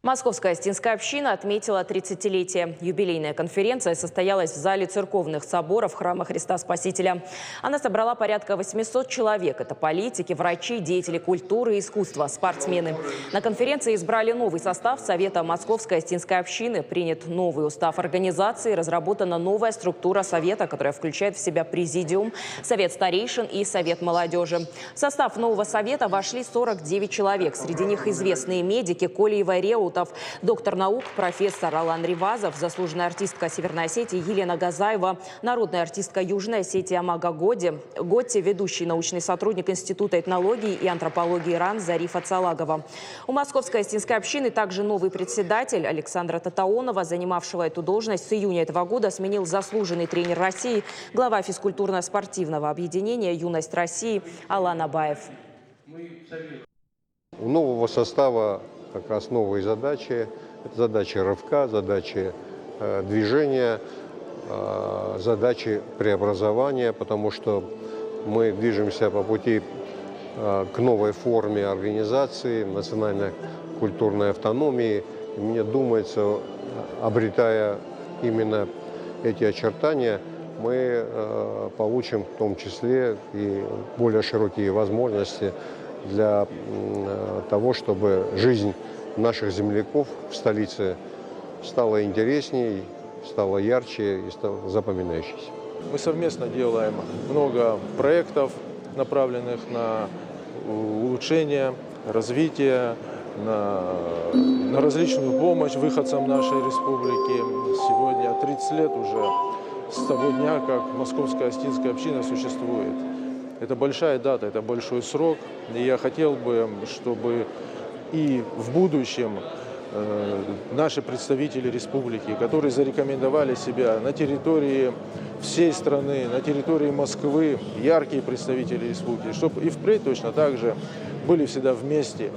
Московская Остинская община отметила 30-летие. Юбилейная конференция состоялась в зале церковных соборов храма Христа Спасителя. Она собрала порядка 800 человек. Это политики, врачи, деятели культуры и искусства, спортсмены. На конференции избрали новый состав Совета Московской Остинской общины. Принят новый устав организации, разработана новая структура Совета, которая включает в себя президиум, Совет старейшин и Совет молодежи. В состав нового Совета вошли 49 человек. Среди них известные медики Колиева Реутов, доктор наук, профессор Алан Ривазов, заслуженная артистка Северной Осетии Елена Газаева, народная артистка Южной Осетии Амага Готти, ведущий научный сотрудник Института этнологии и антропологии РАН Зарифа Цалагова. У Московской Остинской общины также новый председатель Александра Татаонова, занимавшего эту должность с июня этого года, сменил заслуженный тренер России, глава физкультурно-спортивного объединения «Юность России» Алан Абаев. У нового состава как раз новые задачи. Это задачи рывка, задачи движения, задачи преобразования, потому что мы движемся по пути к новой форме организации, национальной культурной автономии. И мне думается, обретая именно эти очертания, мы получим в том числе и более широкие возможности для того, чтобы жизнь наших земляков в столице стала интереснее, стала ярче и стала запоминающейся. Мы совместно делаем много проектов, направленных на улучшение, развитие, на различную помощь выходцам нашей республики. Сегодня 30 лет уже с того дня, как Московская Остинская община существует. Это большая дата, это большой срок, и я хотел бы, чтобы и в будущем наши представители республики, которые зарекомендовали себя на территории всей страны, на территории Москвы, яркие представители республики, чтобы и впредь точно так же были всегда вместе.